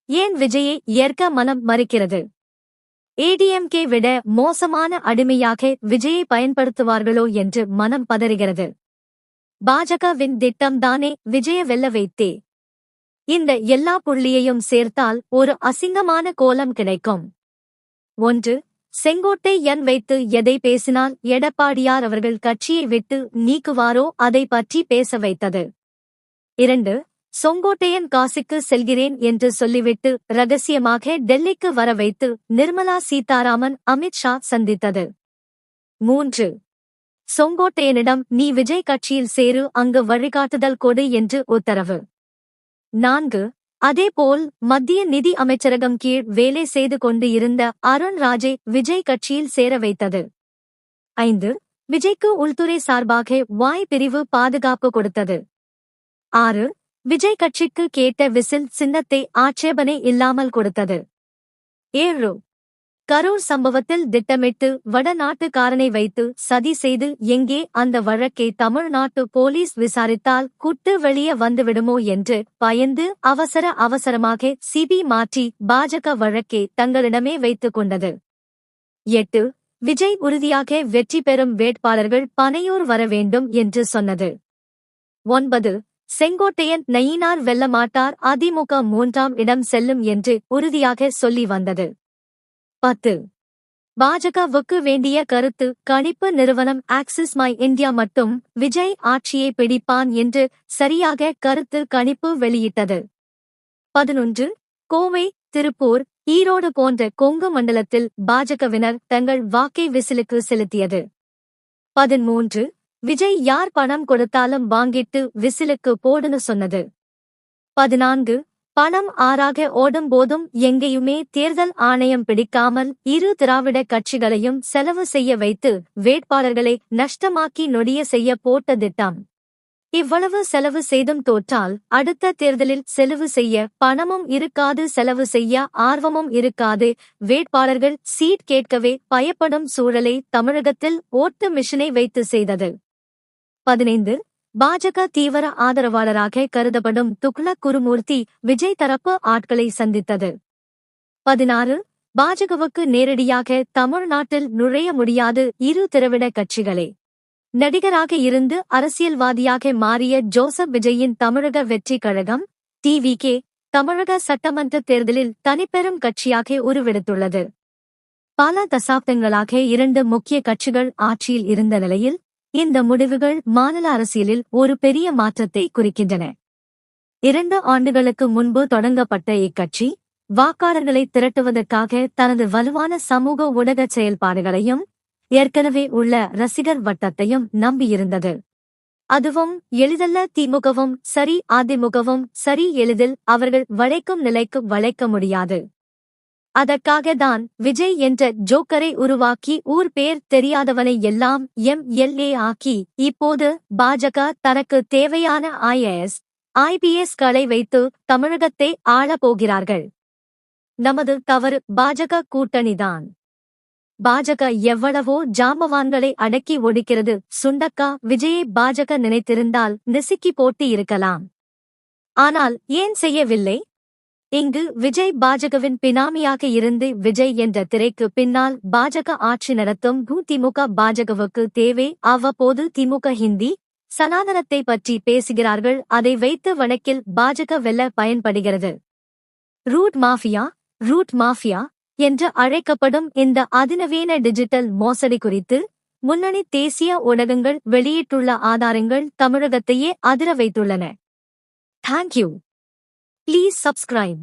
ஏன் விஜயை ஏற்க மனம் மறுக்கிறது? ஏடிஎம்கே விட மோசமான அடிமையாக விஜயை பயன்படுத்துவார்களோ என்று மனம் பதறுகிறது. பாஜகவின் திட்டம்தானே விஜய வெல்ல வைத்தே. இந்த எல்லா புள்ளியையும் சேர்த்தால் ஒரு அசிங்கமான கோலம் கிடைக்கும். 1. செங்கோட்டையன் வைத்து எதை பேசினால் எடப்பாடியார் அவர்கள் கட்சியை விட்டு நீக்குவாரோ அதை பற்றி பேச வைத்தது. 2. செங்கோட்டையன் காசிக்கு செல்கிறேன் என்று சொல்லிவிட்டு ரகசியமாக டெல்லிக்கு வர வைத்து நிர்மலா சீதாராமன் அமித்ஷா சந்தித்தது. 3. செங்கோட்டையனிடம் நீ விஜய் கட்சியில் சேரு, அங்கு வழிகாட்டுதல் கொடு என்று உத்தரவு. 4. அதேபோல் மத்திய நிதி அமைச்சரகம் கீழ் வேலை செய்து கொண்டு இருந்த அருண் ராஜை விஜய் கட்சியில் சேர வைத்தது. 5. விஜய்க்கு உள்துறை சார்பாக வாய் பிரிவு பாதுகாப்பு கொடுத்தது. 6. விஜய் கட்சிக்கு கேட்ட விசில் சின்னத்தை ஆட்சேபனை இல்லாமல் கொடுத்தது. 7. கரூர் சம்பவத்தில் திட்டமிட்டு வடநாட்டுக்காரனை வைத்து சதி செய்து எங்கே அந்த வழக்கை தமிழ்நாட்டு போலீஸ் விசாரித்தால் குட்டு வெளியே வந்துவிடுமோ என்று பயந்து அவசரமாக சிபி மாற்றி பாஜக வழக்கை தங்களிடமே வைத்துக் கொண்டது. 8. விஜய் உறுதியாக வெற்றி பெறும் வேட்பாளர்கள் பனையூர் வர வேண்டும் என்று சொன்னது. 9. செங்கோட்டையன் நயினார் வெல்ல மாட்டார், அதிமுக 3ஆம் இடம் செல்லும் என்று உறுதியாக சொல்லி வந்தது. 10. பாஜகவுக்கு வேண்டிய கருத்து கணிப்பு நிறுவனம் ஆக்சிஸ் மை இந்தியா மட்டும் விஜய் ஆட்சியை பிடிப்பான் என்று சரியாக கருத்து கணிப்பு வெளியிட்டது. 11. கோவை, திருப்பூர், ஈரோடு போன்ற கொங்கு மண்டலத்தில் பாஜகவினர் தங்கள் வாக்கை விசிலுக்கு செலுத்தியது. 13. விஜய் யார் பணம் கொடுத்தாலும் வாங்கிட்டு விசிலுக்கு போடுன்னு சொன்னது. 14. பணம் ஆறாக ஓடும் போதும் எங்கேயுமே தேர்தல் ஆணையம் பிடிக்காமல் இரு திராவிட கட்சிகளையும் செலவு செய்ய வைத்து வேட்பாளர்களை நஷ்டமாக்கி நொடிய செய்ய போட்ட திட்டம். இவ்வளவு செலவு செய்தும் தோற்றால் அடுத்த தேர்தலில் செலவு செய்ய பணமும் இருக்காது, செலவு செய்ய ஆர்வமும் இருக்காது, வேட்பாளர்கள் சீட் கேட்கவே பயப்படும் சூழலை தமிழகத்தில் ஓட்டு மிஷினை வைத்து செய்தது. 15. பாஜக தீவிர ஆதரவாளராக கருதப்படும் துக்ளக் குருமூர்த்தி விஜய் தரப்பு ஆட்களை சந்தித்தது. 16. பாஜகவுக்கு நேரடியாக தமிழ்நாட்டில் நுழைய முடியாது இரு திராவிட கட்சிகளே. நடிகராக இருந்து அரசியல்வாதியாக மாறிய ஜோசப் விஜயின் தமிழக வெற்றி கழகம் டிவிகே தமிழக சட்டமன்ற தேர்தலில் தனிப்பெரும் கட்சியாக உருவெடுத்துள்ளது. பல தசாப்தங்களாக 2 முக்கிய கட்சிகள் ஆட்சியில் இருந்த நிலையில் இந்த முடிவுகள் மாநில அரசியலில் ஒரு பெரிய மாற்றத்தை குறிக்கின்றன. 2 ஆண்டுகளுக்கு முன்பு தொடங்கப்பட்ட இக்கட்சி வாக்காளர்களை திரட்டுவதற்காக தனது வலுவான சமூக ஊடக செயல்பாடுகளையும் ஏற்கனவே உள்ள ரசிகர் வட்டத்தையும் நம்பியிருந்தது. அதுவும் எளிதல்ல. திமுகவும் சரி, அதிமுகவும் சரி, எளிதில் அவர்கள் வளைக்கும் நிலைக்கு வளைக்க முடியாது. அதற்காக தான் விஜய் என்ற ஜோக்கரை உருவாக்கி ஊர் பேர் தெரியாதவனை எல்லாம் எம்எல்ஏ ஆக்கி இப்போது பாஜக தனக்கு தேவையான ஐஏஎஸ், ஐபிஎஸ் களை வைத்து தமிழகத்தை ஆளப் போகிறார்கள். நமது தவறு பாஜக கூட்டணிதான். பாஜக எவ்வளவோ ஜாம்பவான்களை அடக்கி ஒடுக்கிறது. சுண்டக்கா விஜயை பாஜக நினைத்திருந்தால் நெசுக்கி போட்டு இருக்கலாம். ஆனால் ஏன் செய்யவில்லை? இங்கு விஜய் பாஜகவின் பினாமியாக இருந்து விஜய் என்ற திரைக்கு பின்னால் பாஜக ஆட்சி நடத்தும் திமுக பாஜகவுக்கு தேவை. அவ்வப்போது திமுக ஹிந்தி சனாதனத்தை பற்றி பேசுகிறார்கள். அதை வைத்து வழக்கில் பாஜக வெல்ல பயன்படுகிறது. ரூட் மாஃபியா என்று அழைக்கப்படும் இந்த அதிநவீன டிஜிட்டல் மோசடி குறித்து முன்னணி தேசிய ஊடகங்கள் வெளியிட்டுள்ள ஆதாரங்கள் தமிழகத்தையே அதிர வைத்துள்ளன. Thank you. Please subscribe.